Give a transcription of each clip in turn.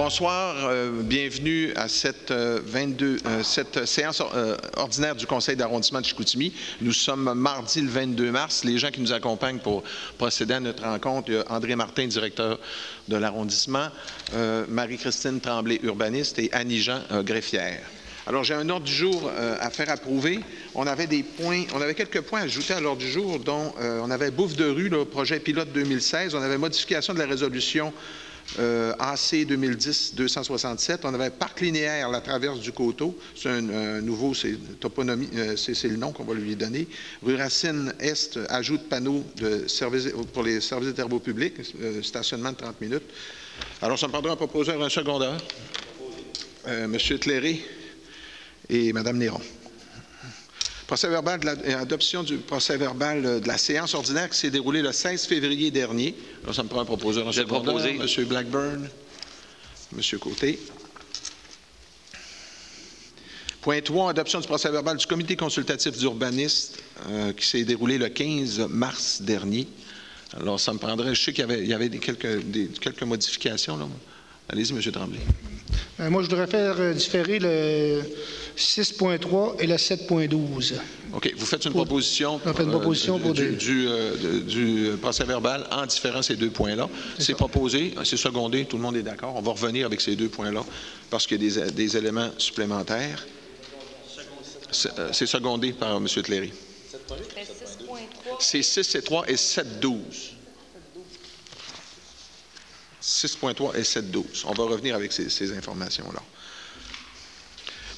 Bonsoir, bienvenue à cette séance ordinaire du Conseil d'arrondissement de Chicoutimi. Nous sommes mardi le 22 mars. Les gens qui nous accompagnent pour procéder à notre rencontre, il y a André Martin, directeur de l'arrondissement, Marie-Christine Tremblay, urbaniste, et Annie Jean, greffière. Alors, j'ai un ordre du jour à faire approuver. On avait quelques points ajoutés à l'ordre du jour, dont on avait bouffe de rue, le projet pilote 2016. On avait modification de la résolution AC 2010-267. On avait parc linéaire, la traverse du Coteau. C'est un nouveau, c'est toponymie, c'est le nom qu'on va lui donner. Rue Racine Est, ajout de panneaux de service, pour les services de travaux publics, stationnement de 30 minutes. Alors, ça me prendra un proposeur, un secondeur. Monsieur Tléré et Mme Néron. Adoption du procès-verbal de la séance ordinaire qui s'est déroulée le 16 février dernier. Alors, ça me prend un proposeur, un secondeur. M. Blackburn, M. Côté. Point 3, adoption du procès-verbal du comité consultatif d'urbanistes qui s'est déroulé le 15 mars dernier. Alors, ça me prendrait, je sais qu'il y avait quelques modifications, là. Allez-y, M. Tremblay. Moi, je voudrais faire différer le 6.3 et le 7.12. OK. Vous faites une proposition, du procès-verbal en différant ces deux points-là. C'est proposé, c'est secondé, tout le monde est d'accord. On va revenir avec ces deux points-là parce qu'il y a des éléments supplémentaires. C'est secondé par M. Tléré. C'est 6.3 et 7.12. 6.3 et 7.12. On va revenir avec ces informations-là.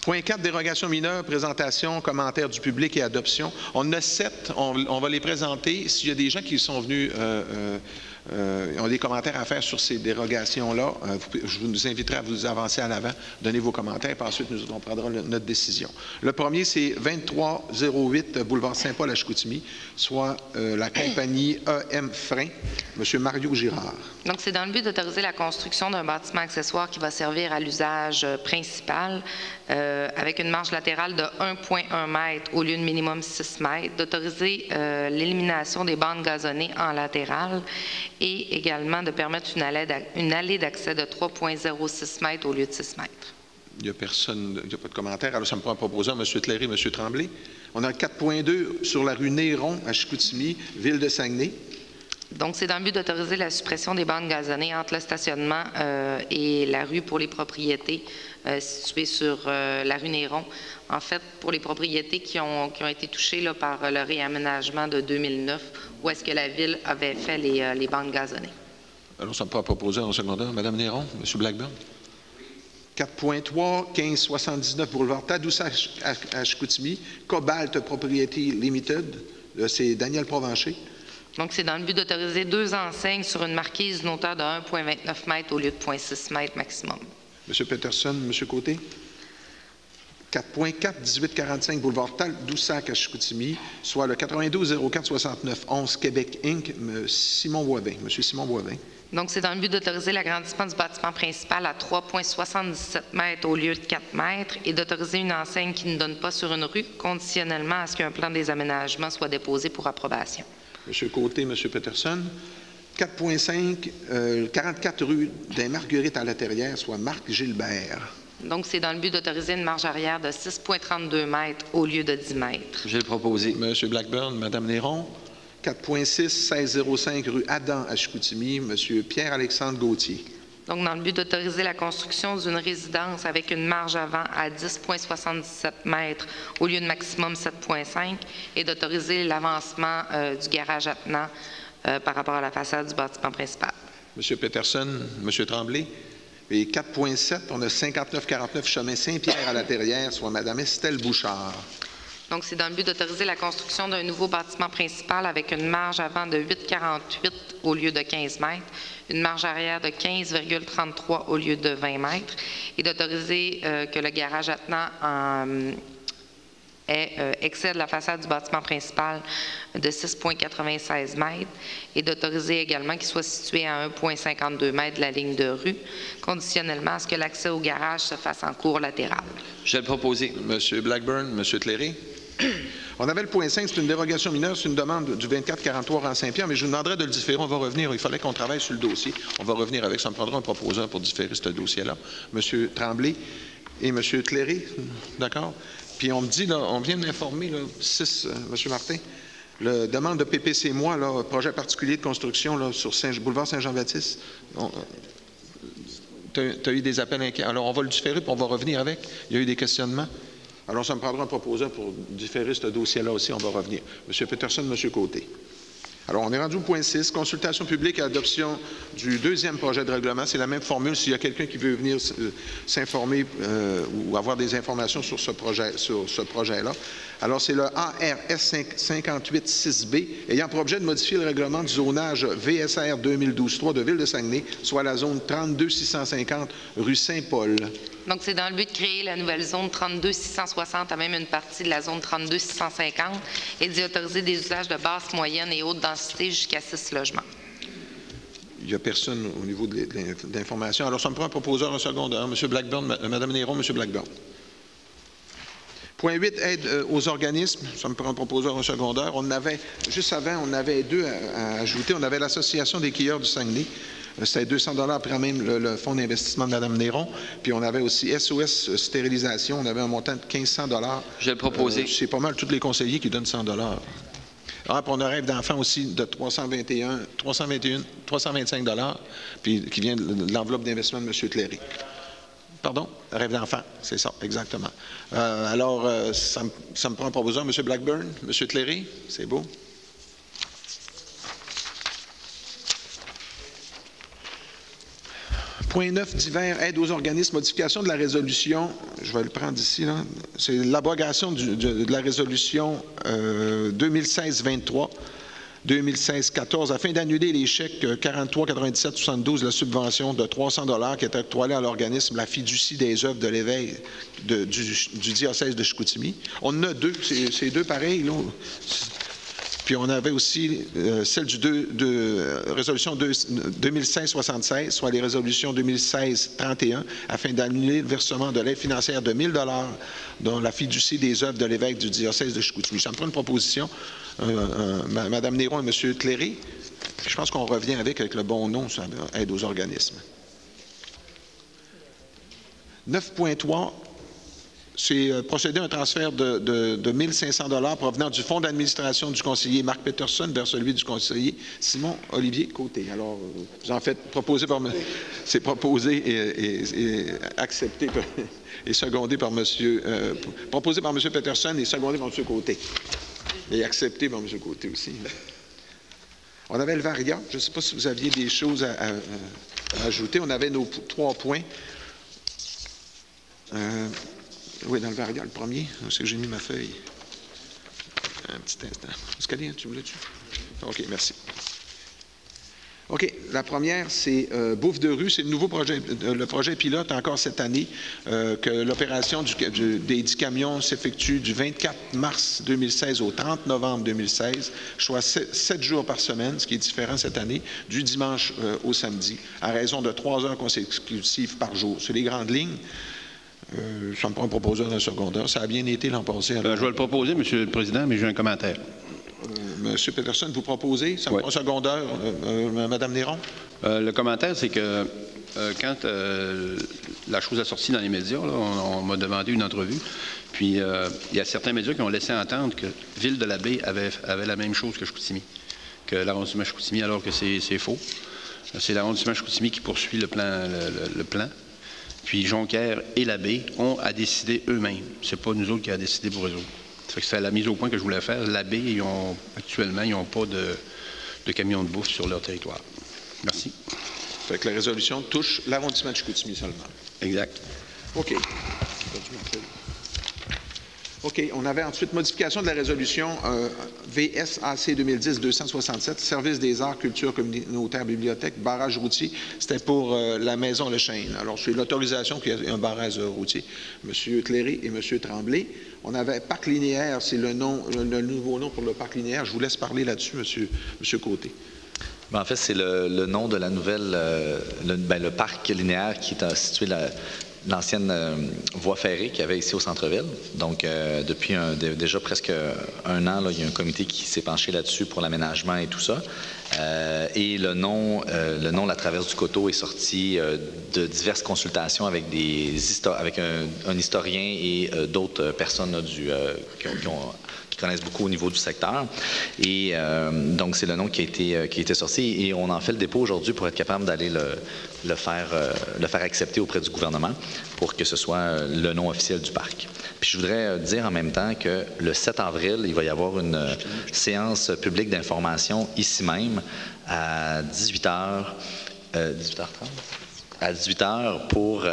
Point 4, dérogation mineure, présentation, commentaires du public et adoption. On en a 7. On va les présenter. S'il y a des gens qui sont venus, ont des commentaires à faire sur ces dérogations-là, je vous inviterai à vous avancer à l'avant, donner vos commentaires, puis ensuite, on prendra notre décision. Le premier, c'est 2308 boulevard Saint-Paul à Chicoutimi, soit la compagnie EM Frein, M. Mario Girard. Donc, c'est dans le but d'autoriser la construction d'un bâtiment accessoire qui va servir à l'usage principal avec une marge latérale de 1,1 m au lieu de minimum 6 m, d'autoriser l'élimination des bandes gazonnées en latéral et également de permettre une allée d'accès de 3,06 m au lieu de 6 m. Il n'y a personne, il n'y a pas de commentaire. Alors, ça me prend un proposeur, M. Tléré, M. Tremblay. On a 4.2 sur la rue Néron à Chicoutimi, ville de Saguenay. Donc, c'est dans le but d'autoriser la suppression des bandes gazonnées entre le stationnement et la rue pour les propriétés situées sur la rue Néron. En fait, pour les propriétés qui ont été touchées là, par le réaménagement de 2009, où est-ce que la Ville avait fait les bandes gazonnées. Alors, ça me prend un proposeur en secondaire. Mme Néron, M. Blackburn. 4.3, 1579 boulevard Tadoussac à Chicoutimi, Cobalt Propriety Limited. C'est Daniel Provencher. Donc, c'est dans le but d'autoriser 2 enseignes sur une marquise d'une hauteur de 1,29 m au lieu de 0,6 m maximum. M. Peterson, M. Côté. 4.4, 1845 boulevard Tadoussac à Chicoutimi, soit le 92 04 69 11 Québec Inc., Simon Boivin. M. Simon Boivin. Donc, c'est dans le but d'autoriser l'agrandissement du bâtiment principal à 3,77 m au lieu de 4 m et d'autoriser une enseigne qui ne donne pas sur une rue, conditionnellement à ce qu'un plan des aménagements soit déposé pour approbation. M. Côté, M. Peterson. 4.5, 44 rue des Marguerites à la Terrière, soit Marc Gilbert. Donc, c'est dans le but d'autoriser une marge arrière de 6,32 m au lieu de 10 m. J'ai proposé. M. Blackburn, Mme Néron. 4.6, 1605 rue Adam à Chicoutimi, M. Pierre-Alexandre Gauthier. Donc, dans le but d'autoriser la construction d'une résidence avec une marge avant à 10,77 m au lieu de maximum 7,5 et d'autoriser l'avancement du garage attenant par rapport à la façade du bâtiment principal. M. Peterson, M. Tremblay. Et 4.7, on a 5949 chemin Saint-Pierre à la Terrière, soit Mme Estelle Bouchard. Donc, c'est dans le but d'autoriser la construction d'un nouveau bâtiment principal avec une marge avant de 8,48 au lieu de 15 m, une marge arrière de 15,33 au lieu de 20 m et d'autoriser que le garage attenant excède la façade du bâtiment principal de 6,96 m et d'autoriser également qu'il soit situé à 1,52 m de la ligne de rue, conditionnellement à ce que l'accès au garage se fasse en cours latéral. Je vais le proposer. M. Blackburn, M. Tléré. On avait le point 5, c'est une dérogation mineure, c'est une demande du 2443 rang Saint-Pierre, mais je vous demanderai de le différer. On va revenir. Il fallait qu'on travaille sur le dossier. On va revenir avec. Ça me prendra un proposeur pour différer ce dossier-là. M. Tremblay et M. Cléry, d'accord? Puis on me dit, là, on vient de m'informer, M. Martin, la demande de PPC moi, là, projet particulier de construction là, sur boulevard Saint-Jean-Baptiste. Tu as eu des appels inquiets. Alors, on va le différer, puis on va revenir avec. Il y a eu des questionnements. Alors, ça me prendra un proposeur pour différer ce dossier-là aussi. On va revenir. M. Peterson, M. Côté. Alors, on est rendu au point 6, consultation publique et adoption du deuxième projet de règlement. C'est la même formule. S'il y a quelqu'un qui veut venir s'informer ou avoir des informations sur ce projet-là. Alors, c'est le ARS 58-6B, ayant pour objet de modifier le règlement du zonage VSR 2012-3 de Ville de Saguenay, soit la zone 32-650 rue Saint-Paul. Donc, c'est dans le but de créer la nouvelle zone 32-660 à même une partie de la zone 32-650 et d'y autoriser des usages de basse, moyenne et haute densité jusqu'à 6 logements. Il n'y a personne au niveau de l'information. Alors, ça me prend un proposeur, un secondaire. M. Blackburn, Mme Néron, M. Blackburn. Point 8, aide aux organismes. Ça me prend un proposeur, un secondaire. On avait, juste avant, on avait deux à ajouter. On avait l'Association des quilleurs du Saguenay. C'était 200 $ après même le fonds d'investissement de Mme Néron. Puis on avait aussi SOS Stérilisation. On avait un montant de 1500 $. Je vais le proposer. C'est pas mal tous les conseillers qui donnent 100 $. Ah, puis on a un rêve d'enfant aussi de 325 $, puis qui vient de l'enveloppe d'investissement de M. Cléry. Pardon? Rêve d'enfant, c'est ça, exactement. Alors, ça me prend un proposeur. M. Blackburn, M. Cléry, c'est beau. Point 9, divers, aide aux organismes, modification de la résolution, je vais le prendre ici, là, c'est l'abrogation de la résolution 2016-23, 2016-14, afin d'annuler les chèques 43-97-72, la subvention de 300 $ qui est octroyée à l'organisme La Fiducie des œuvres de l'éveil du diocèse de Chicoutimi. On en a deux, c'est deux pareils, là. Puis on avait aussi celle de résolution 2016-76, soit les résolutions 2016-31, afin d'annuler le versement de l'aide financière de 1 000 $ dont la fiducie des œuvres de l'évêque du diocèse de Chicoutimi. Ça me prend une proposition, Mme Néron et M. Cléry. Je pense qu'on revient avec le bon nom, ça, aide aux organismes. 9.3. C'est procéder à un transfert de 1 500 $ provenant du fonds d'administration du conseiller Marc Peterson vers celui du conseiller Simon-Olivier Côté. Alors, vous en faites proposer par c'est proposé et accepté et secondé par M. proposé par M. Peterson et secondé par M. Côté. Et accepté par M. Côté aussi. On avait le variant. Je ne sais pas si vous aviez des choses à ajouter. On avait nos 3 points. Oui, dans le variant, le premier. C'est que j'ai mis ma feuille. Un petit instant. Escalier, tu me l'as-tu? OK, merci. OK, la première, c'est Bouffe de rue. C'est le nouveau projet, le projet pilote encore cette année, que l'opération des 10 camions s'effectue du 24 mars 2016 au 30 novembre 2016, soit 7 jours par semaine, ce qui est différent cette année, du dimanche au samedi, à raison de 3 heures consécutives par jour. C'est les grandes lignes. Ça me prend un proposeur d'un secondaire. Ça a bien été l'an passé. Je vais le proposer, M. le Président, mais j'ai un commentaire. M. Peterson, vous proposez? Ça me prend un secondaire. Mme Néron? Le commentaire, c'est que quand la chose a sorti dans les médias, là, on m'a demandé une entrevue, puis il y a certains médias qui ont laissé entendre que Ville de la Baie avait la même chose que Chicoutimi, que l'arrondissement Chicoutimi, alors que c'est faux. C'est l'arrondissement Chicoutimi qui poursuit le plan. Puis Jonquière et la Baie ont à décider eux-mêmes. Ce n'est pas nous autres qui avons décidé pour eux autres. Ça fait que c'est la mise au point que je voulais faire. La Baie, actuellement, ils n'ont pas de camions de bouffe sur leur territoire. Merci. Ça fait que la résolution touche l'arrondissement de Chicoutimi seulement. Exact. OK. OK. On avait ensuite modification de la résolution VSAC 2010-267, Service des arts, culture communautaire, bibliothèque, barrage routier. C'était pour la maison Le Chêne. Alors, c'est l'autorisation qu'il y ait un barrage routier. M. Cléry et M. Tremblay. On avait parc linéaire, c'est le nouveau nom pour le parc linéaire. Je vous laisse parler là-dessus, M. Côté. Bien, en fait, c'est le nom de la nouvelle, le parc linéaire qui est situé l'ancienne voie ferrée qu'il y avait ici au centre-ville. Donc, depuis déjà presque un an, là, il y a un comité qui s'est penché là-dessus pour l'aménagement et tout ça. Et le nom La Traverse du Coteau est sorti de diverses consultations avec un historien et d'autres personnes là, qui connaissent beaucoup au niveau du secteur. Et donc, c'est le nom qui a été sorti et on en fait le dépôt aujourd'hui pour être capable d'aller le faire accepter auprès du gouvernement pour que ce soit le nom officiel du parc. Puis je voudrais dire en même temps que le 7 avril, il va y avoir une séance publique d'information ici même à 18h30. À 18h pour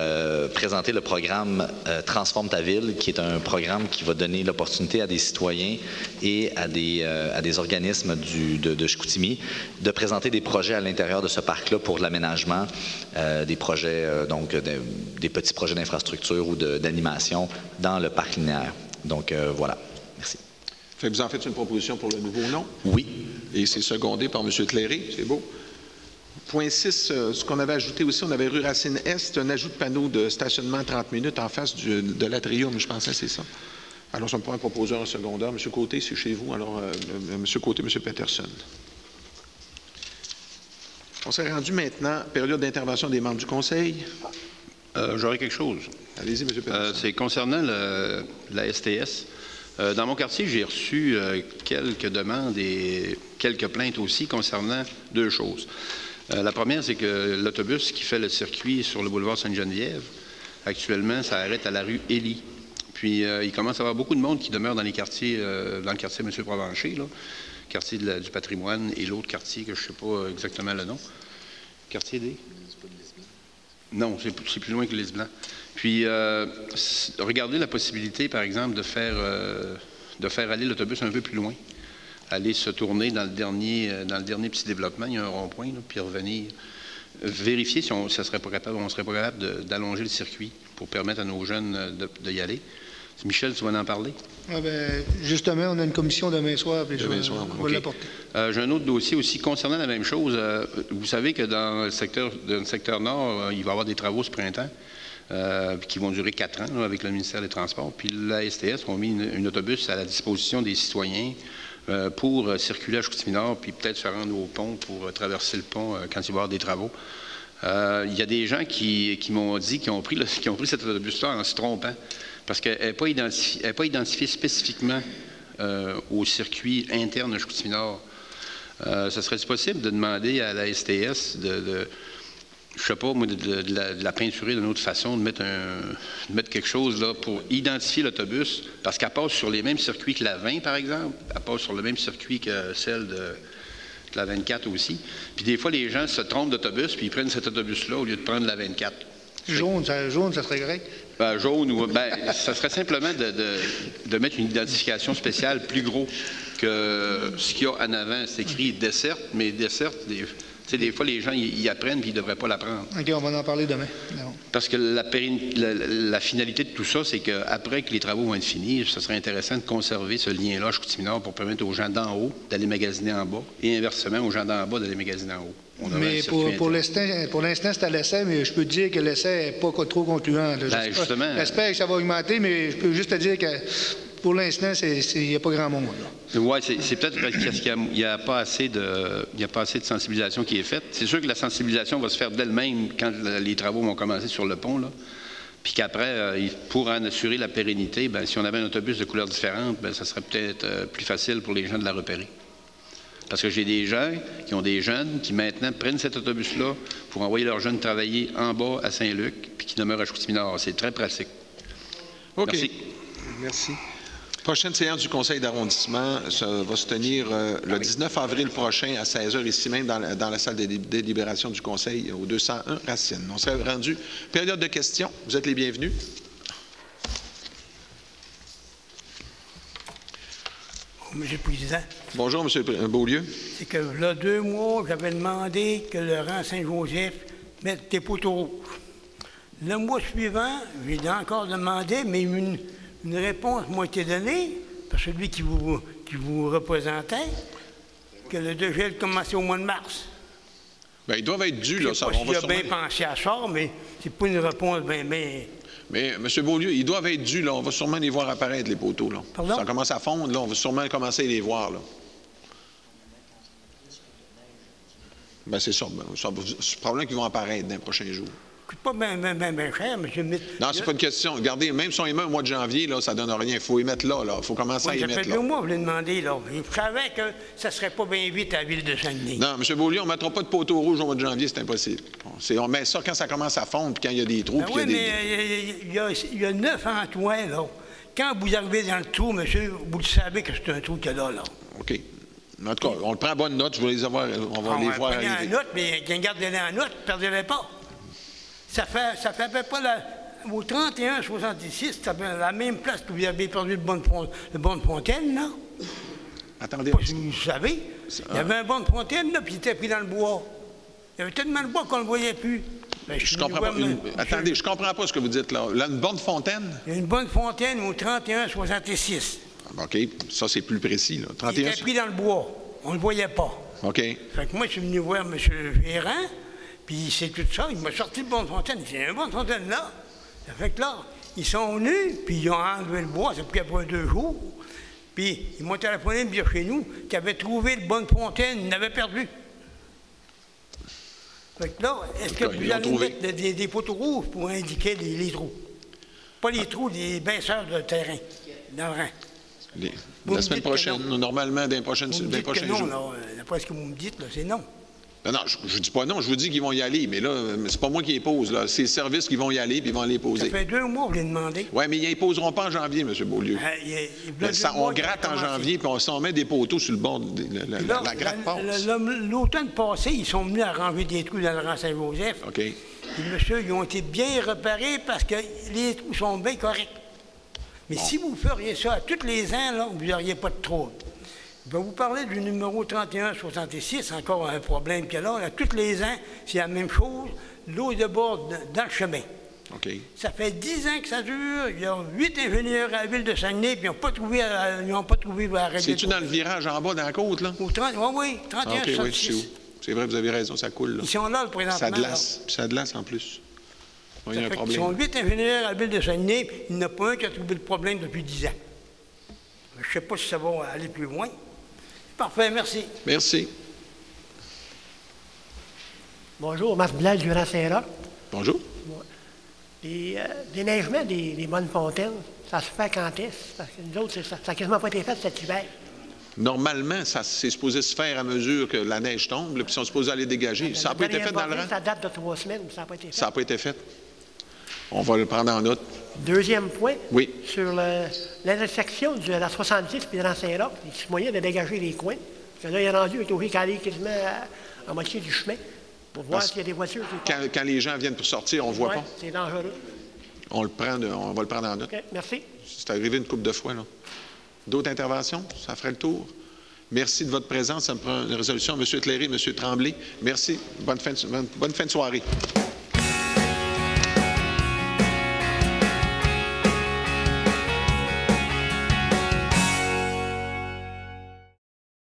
présenter le programme Transforme ta ville, qui est un programme qui va donner l'opportunité à des citoyens et à des organismes de Chicoutimi de présenter des projets à l'intérieur de ce parc-là pour l'aménagement, des projets, des petits projets d'infrastructure ou d'animation dans le parc linéaire. Donc, voilà. Merci. Vous en faites une proposition pour le nouveau nom? Oui. Et c'est secondé par M. Cléré. C'est beau. Point 6, ce qu'on avait ajouté aussi, on avait rue Racine-Est, un ajout de panneau de stationnement 30 minutes en face de l'Atrium, je pensais que c'est ça. Alors, ça me prend un proposeur en secondaire. M. Côté, c'est chez vous. Alors, M. Côté, M. Peterson. On s'est rendu maintenant, période d'intervention des membres du Conseil. J'aurais quelque chose. Allez-y, M. Peterson. C'est concernant la STS. Dans mon quartier, j'ai reçu quelques demandes et quelques plaintes aussi concernant deux choses. La première, c'est que l'autobus qui fait le circuit sur le boulevard Sainte-Geneviève, actuellement, ça arrête à la rue Élie. Puis, il commence à y avoir beaucoup de monde qui demeure dans les quartiers, dans le quartier M. Provencher, là, quartier du patrimoine, et l'autre quartier que je ne sais pas exactement le nom. Quartier des? Non, c'est plus loin que les Blancs. Puis, regardez la possibilité, par exemple, de faire aller l'autobus un peu plus loin. Aller se tourner dans le dernier petit développement, il y a un rond-point, là, puis revenir. Vérifier si on serait pas capable d'allonger le circuit pour permettre à nos jeunes d'y aller. Michel, tu vas en parler? Ah ben, justement, on a une commission demain soir, puis je vais l'apporter. J'ai un autre dossier aussi concernant la même chose. Vous savez que dans le secteur nord, il va y avoir des travaux ce printemps qui vont durer 4 ans là, avec le ministère des Transports. Puis la STS a mis un autobus à la disposition des citoyens pour circuler à Chicoutimi-Nord, puis peut-être se rendre au pont pour traverser le pont quand il va y avoir des travaux. Il y a des gens qui m'ont dit qu'ils ont pris cet autobus-là en se trompant, parce qu'elle n'est pas identifiée spécifiquement au circuit interne de Chicoutimi-Nord. Ça serait possible de demander à la STS je ne sais pas, moi, de la peinturer d'une autre façon, de mettre quelque chose là pour identifier l'autobus, parce qu'elle passe sur les mêmes circuits que la 20, par exemple. Elle passe sur le même circuit que celle de la 24 aussi. Puis des fois, les gens se trompent d'autobus, puis ils prennent cet autobus-là au lieu de prendre la 24. Jaune, ça serait correct? Jaune, ça serait simplement de mettre une identification spéciale plus gros que ce qu'il y a en avant. C'est écrit desserte, mais desserte, des fois, les gens y apprennent et ils ne devraient pas l'apprendre. OK, on va en parler demain. Non. Parce que la finalité de tout ça, c'est qu'après que les travaux vont être finis, ce serait intéressant de conserver ce lien-là à Chicoutimi-Nord pour permettre aux gens d'en haut d'aller magasiner en bas et inversement aux gens d'en bas d'aller magasiner en haut. Mais pour l'instant, c'est à l'essai, mais je peux te dire que l'essai n'est pas trop concluant. Justement. J'espère que ça va augmenter, mais je peux juste te dire que pour l'instant, il n'y a pas grand monde. Oui, c'est peut-être parce qu'il n'y a pas assez de sensibilisation qui est faite. C'est sûr que la sensibilisation va se faire d'elle-même quand les travaux vont commencer sur le pont, là. Puis qu'après, pour en assurer la pérennité, si on avait un autobus de couleurs différentes, ça serait peut-être plus facile pour les gens de la repérer. Parce que j'ai des gens qui ont des jeunes qui maintenant prennent cet autobus-là pour envoyer leurs jeunes travailler en bas à Saint-Luc puis qui demeurent à Chicoutimi-Nord. C'est très pratique. OK. Merci. Merci. Prochaine séance du Conseil d'arrondissement, ça va se tenir le 19 avril prochain à 16h ici même dans la salle de délibération du Conseil au 201 Racine. On serait rendu période de questions. Vous êtes les bienvenus. Monsieur le Président. Bonjour, M. Beaulieu. C'est que là, 2 mois, j'avais demandé que le rang Saint-Joseph mette des poteaux rouges. Le mois suivant, j'ai encore demandé, mais une réponse m'a été donnée par celui qui vous représentait, que le dégel commençait au mois de mars. Bien, ils doivent être dus, là. Je ne sais pas si j'ai bien pensé à ça, mais c'est pas une réponse bien Mais, M. Beaulieu, ils doivent être dus, là. On va sûrement les voir apparaître, les poteaux, là. Pardon? Ça commence à fondre, là. On va sûrement commencer à les voir, là. Ben, c'est ça. Ben, c'est probablement qu'ils vont apparaître dans les prochains jours. Coûte pas bien cher, M. Non, c'est pas une question. Regardez, même si on les met au mois de janvier, là, ça ne donne rien. Il faut y mettre là, là. Il faut commencer à y Ça mettre fait là. 2 mois que je l'ai demandé, là. Je savais que ça ne serait pas bien vite à la ville de Saguenay. Non, M. Beaulieu, on ne mettra pas de poteau rouge au mois de janvier, c'est impossible. On met ça quand ça commence à fondre, puis quand il y a des trous, Ben puis oui, il y a mais il y a 9 entoins, là. Quand vous arrivez dans le trou, monsieur, vous le savez que c'est un trou qu'il y a là, là. OK. En tout cas, on le prend à bonne note. Je vais les avoir, on va les voir Prenez en arriver. note, mais gardez-les en note, ne perdez-les pas. Ça fait à peu près au 31-66, ça fait la même place que vous avez perdu le bon de Fontaine, là. Attendez. Pas si vous savez. Il y avait un bon de Fontaine, là, puis il était pris dans le bois. Il y avait tellement de bois qu'on ne le voyait plus. Ben, Je comprends pas. Attendez, je comprends pas ce que vous dites là. Là, une bonne fontaine? Il y a une bonne Fontaine au 31-66. OK. Ça, c'est plus précis, là. Il 31. était pris dans le bois. On ne le voyait pas. OK. Fait que moi, je suis venu voir M. Véran, puis c'est tout ça. Il m'a sorti le bon de Fontaine. Il dit, il y a un bon de Fontaine là. Ça fait que là, ils sont venus, puis ils ont enlevé le bois. Ça a pris après 2 jours. Puis ils m'ont téléphoné me dire chez nous qu'ils avaient trouvé le bon de Fontaine. Ils l'avaient perdu. Fait que là, est-ce que vous allez mettre des poteaux rouges pour indiquer les trous? Pas les trous, les baisseurs de terrain, dans le rang. La semaine prochaine, normalement, dans les prochains jours. Non, là, d'après ce que vous me dites, là, c'est non. Non, je ne dis pas non, je vous dis qu'ils vont y aller, mais là, c'est pas moi qui les pose, là. C'est les services qui vont y aller, puis ils vont les poser. Ça fait 2 mois que vous les demandez. Oui, mais ils ne poseront pas en janvier, M. Beaulieu. On gratte en janvier, puis on met des poteaux sur le bord, la gratte passe. L'automne passé, ils sont venus arranger des trous dans le rang Saint-Joseph. OK. Puis, monsieur, ils ont été bien repérés parce que les trous sont bien corrects. Mais si vous feriez ça à tous les ans, là, vous n'auriez pas de trouble. Je vais vous parler du numéro 3166, encore un problème qu'il y a là. Là, tous les ans, c'est la même chose. L'eau déborde dans le chemin. OK. Ça fait 10 ans que ça dure. Il y a 8 ingénieurs à la ville de Saguenay, puis ils n'ont pas trouvé à régler. C'est-tu dans le virage en bas, dans la côte, là? Oui, 3166. OK, oui, je sais où. C'est vrai, vous avez raison, ça coule, là. Ils sont là, le présentement. Ça glace, puis ça glace en plus. Il y a un problème. Ils sont 8 ingénieurs à la ville de Saguenay, puis il n'y en a pas un qui a trouvé le problème depuis 10 ans. Je ne sais pas si ça va aller plus loin. Parfait, merci. Merci. Bonjour, Marc Blais du Grand Saint-Roch. Bonjour. Les déneigements des bonnes fontaines, ça se fait quand est-ce? Parce que nous autres, ça n'a quasiment pas été fait cet hiver. Normalement, c'est supposé se faire à mesure que la neige tombe, puis ils sont supposés aller dégager. Ça n'a pas été fait dans le rang? Ça date de 3 semaines, mais ça n'a pas été fait. Ça n'a pas été fait. On va le prendre en note. Deuxième point, oui. Sur l'intersection de la 70 et de la Saint-Roch, il y a moyen de dégager les coins. Parce que là, il est rendu, il est obligé d'aller quasiment à moitié du chemin pour voir s'il y a des voitures qui passent. Quand les gens viennent pour sortir, on ne voit pas. C'est dangereux. On va le prendre en note. OK, merci. C'est arrivé une couple de fois, là. D'autres interventions? Ça ferait le tour. Merci de votre présence. Ça me prend une résolution. Monsieur Éclairé, Monsieur Tremblay, merci. Bonne fin de soirée.